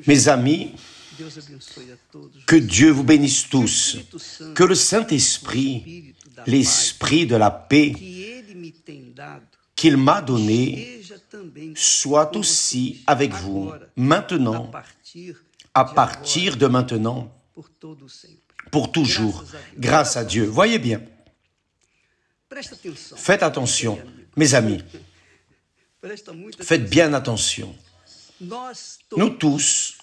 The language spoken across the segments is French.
Mes amis, que Dieu vous bénisse tous, que le Saint-Esprit, l'Esprit de la paix qu'il m'a donné, soit aussi avec vous, maintenant, à partir de maintenant, pour toujours, grâce à Dieu. Voyez bien, faites attention, mes amis, faites bien attention. Nous tous,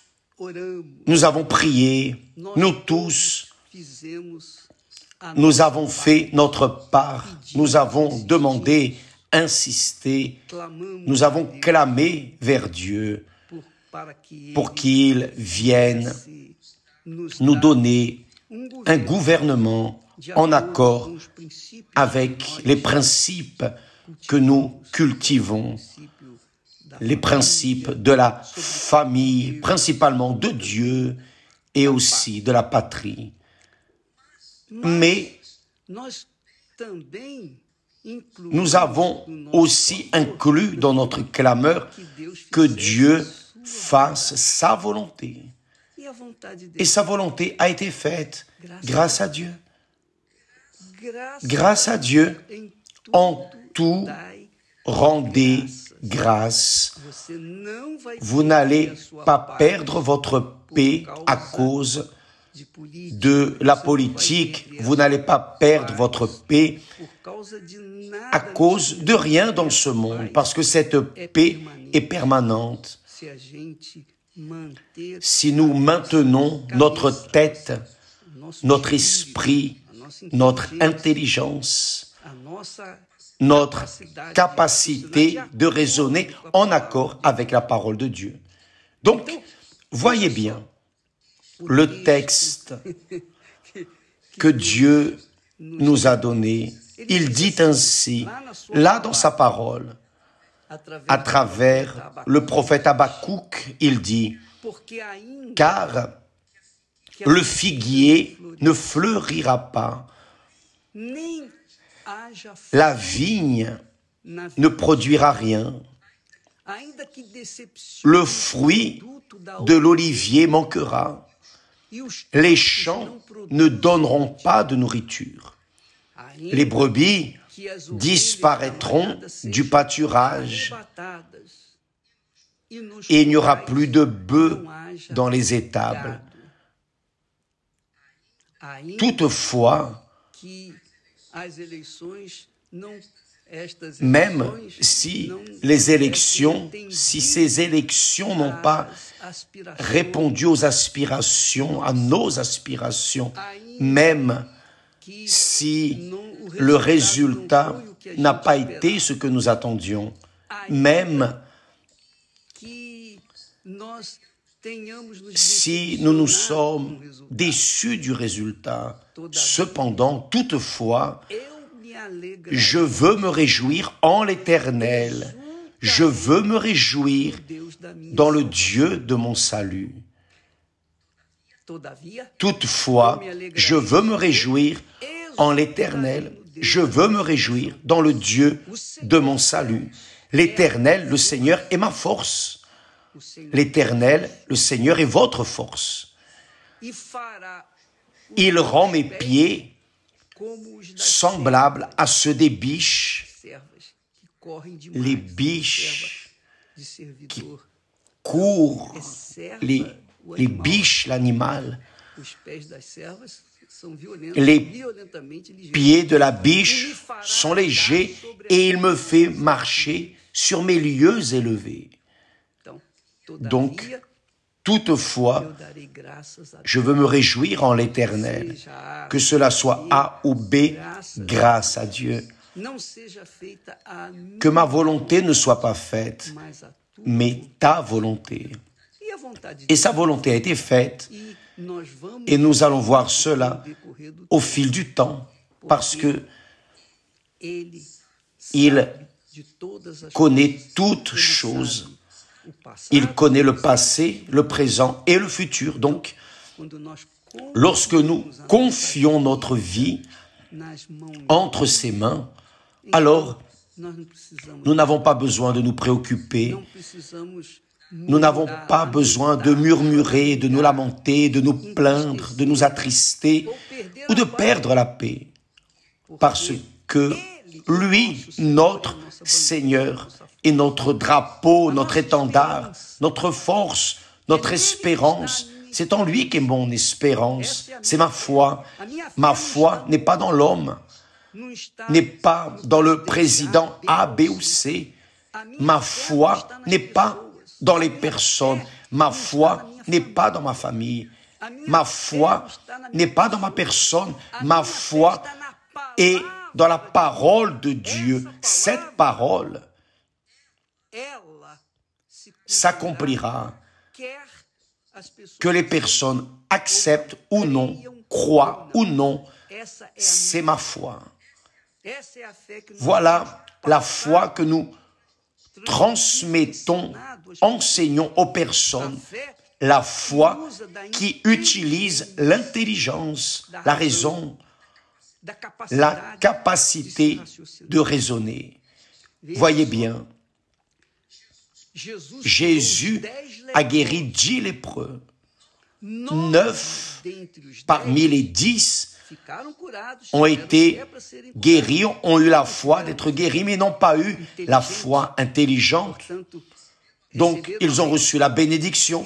nous avons prié, nous tous, nous avons fait notre part, nous avons demandé, insisté, nous avons clamé vers Dieu pour qu'il vienne nous donner un gouvernement en accord avec les principes que nous cultivons, les principes de la famille, principalement de Dieu et aussi de la patrie. Mais nous avons aussi inclus dans notre clameur que Dieu fasse sa volonté. Et sa volonté a été faite grâce à Dieu. Grâce à Dieu, en tout, rendez grâce. Vous n'allez pas perdre votre paix à cause de la politique. Vous n'allez pas perdre votre paix à cause de rien dans ce monde, parce que cette paix est permanente. Si nous maintenons notre tête, notre esprit, notre intelligence, notre capacité de raisonner en accord avec la parole de Dieu. Donc, voyez bien le texte que Dieu nous a donné. Il dit ainsi, là dans sa parole, à travers le prophète Habakkuk, il dit, « Car le figuier ne fleurira pas, la vigne ne produira rien, le fruit de l'olivier manquera, les champs ne donneront pas de nourriture, les brebis disparaîtront du pâturage et il n'y aura plus de bœufs dans les étables. Toutefois, même si ces élections n'ont pas répondu aux aspirations, à nos aspirations, même si le résultat n'a pas été ce que nous attendions, même si nous nous sommes déçus du résultat, cependant, toutefois, je veux me réjouir en l'Éternel. Je veux me réjouir dans le Dieu de mon salut. Toutefois, je veux me réjouir en l'Éternel. Je veux me réjouir dans le Dieu de mon salut. L'Éternel, le Seigneur, est ma force. L'Éternel, le Seigneur, est votre force. Il rend mes pieds semblables à ceux des biches, les biches qui courent, les biches, l'animal. Les pieds de la biche sont légers et il me fait marcher sur mes lieux élevés. Donc, toutefois, je veux me réjouir en l'Éternel, que cela soit A ou B, grâce à Dieu. Que ma volonté ne soit pas faite, mais ta volonté. Et sa volonté a été faite, et nous allons voir cela au fil du temps, parce que il connaît toutes choses. Il connaît le passé, le présent et le futur. Donc, lorsque nous confions notre vie entre ses mains, alors nous n'avons pas besoin de nous préoccuper Nous n'avons pas besoin de murmurer, de nous lamenter, de nous plaindre, de nous attrister ou de perdre la paix. Parce que lui, notre Seigneur, est notre drapeau, notre étendard, notre force, notre espérance. C'est en lui qu'est mon espérance. C'est ma foi. Ma foi n'est pas dans l'homme, n'est pas dans le président A, B ou C. Ma foi n'est pas dans les personnes. Ma foi n'est pas dans ma famille. Ma foi n'est pas dans ma personne. Ma foi est dans la parole de Dieu. Cette parole s'accomplira, que les personnes acceptent ou non, croient ou non. C'est ma foi. Voilà la foi que nous transmettons, enseignons aux personnes. La foi qui utilise l'intelligence, la raison, la capacité de raisonner. Voyez bien, Jésus a guéri 10 lépreux. 9 parmi les 10 ont été guéris, ont eu la foi d'être guéris, mais n'ont pas eu la foi intelligente. Donc, ils ont reçu la bénédiction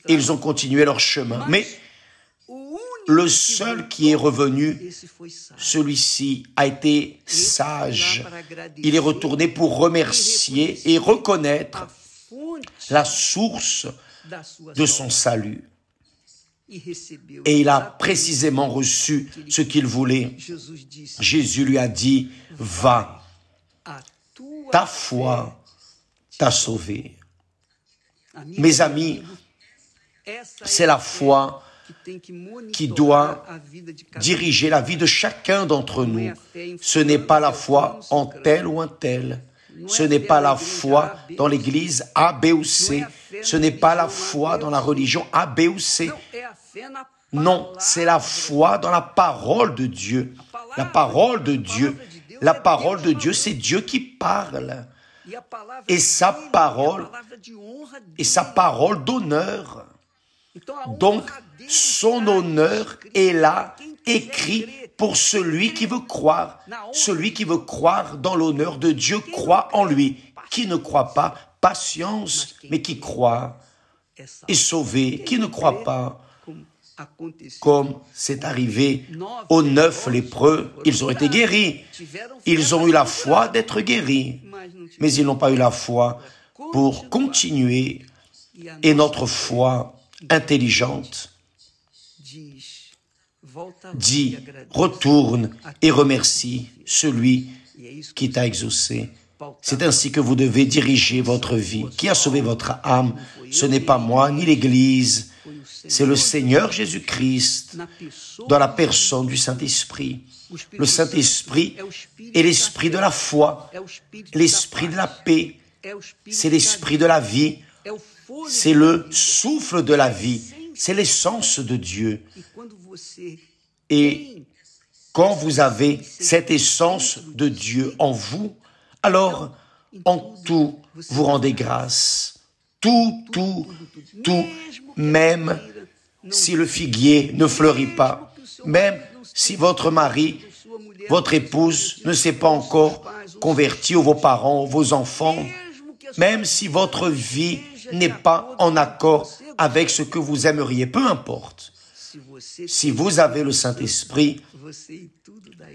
et ils ont continué leur chemin. Mais le seul qui est revenu, celui-ci a été sage. Il est retourné pour remercier et reconnaître la source de son salut. Et il a précisément reçu ce qu'il voulait. Jésus lui a dit, « Va, ta foi t'a sauvé. » Mes amis, c'est la foi qui doit diriger la vie de chacun d'entre nous. Ce n'est pas la foi en tel ou un tel. Ce n'est pas la foi dans l'église A, B ou C. Ce n'est pas la foi dans la religion A, B ou C. Non, c'est la foi dans la parole de Dieu. La parole de Dieu. La parole de Dieu, c'est Dieu qui parle. Et sa parole d'honneur. Donc, son honneur est là, écrit pour celui qui veut croire. Celui qui veut croire dans l'honneur de Dieu croit en lui. Qui ne croit pas, patience, mais qui croit est sauvé. Qui ne croit pas, comme c'est arrivé aux 9 lépreux, ils ont été guéris. Ils ont eu la foi d'être guéris, mais ils n'ont pas eu la foi pour continuer. Et notre foi intelligente dit, retourne et remercie celui qui t'a exaucé. C'est ainsi que vous devez diriger votre vie. Qui a sauvé votre âme? Ce n'est pas moi ni l'Église, c'est le Seigneur Jésus-Christ dans la personne du Saint-Esprit. Le Saint-Esprit est l'esprit de la foi, l'esprit de la paix, c'est l'esprit de la vie, c'est le souffle de la vie, c'est l'essence de Dieu. Et quand vous avez cette essence de Dieu en vous, alors en tout vous rendez grâce. Tout, même si le figuier ne fleurit pas, même si votre mari, votre épouse ne s'est pas encore converti, ou vos parents, ou vos enfants, même si votre vie n'est pas en accord avec ce que vous aimeriez, peu importe. Si vous avez le Saint-Esprit,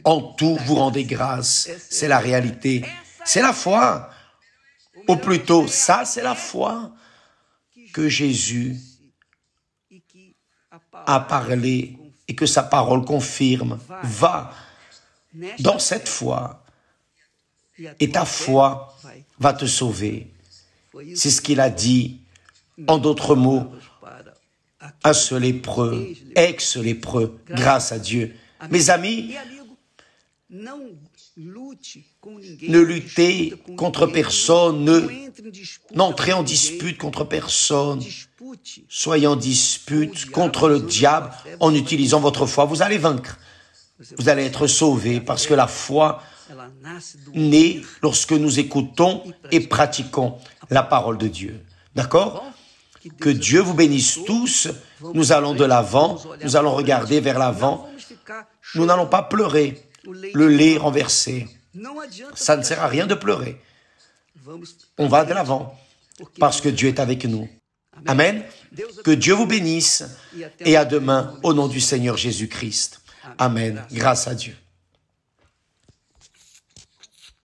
en tout vous rendez grâce. C'est la réalité. C'est la foi. Ou plutôt, ça c'est la foi que Jésus a parlé et que sa parole confirme. Va dans cette foi et ta foi va te sauver. C'est ce qu'il a dit, en d'autres mots, à ce lépreux, ex-lépreux, grâce à Dieu. Mes amis, ne luttez contre personne, n'entrez en dispute contre personne, soyez en dispute contre le diable en utilisant votre foi. Vous allez vaincre, vous allez être sauvés parce que la foi naît lorsque nous écoutons et pratiquons la parole de Dieu. D'accord? Que Dieu vous bénisse tous. Nous allons de l'avant, nous allons regarder vers l'avant. Nous n'allons pas pleurer le lait renversé. Ça ne sert à rien de pleurer. On va de l'avant parce que Dieu est avec nous. Amen. Que Dieu vous bénisse et à demain au nom du Seigneur Jésus-Christ. Amen. Grâce à Dieu.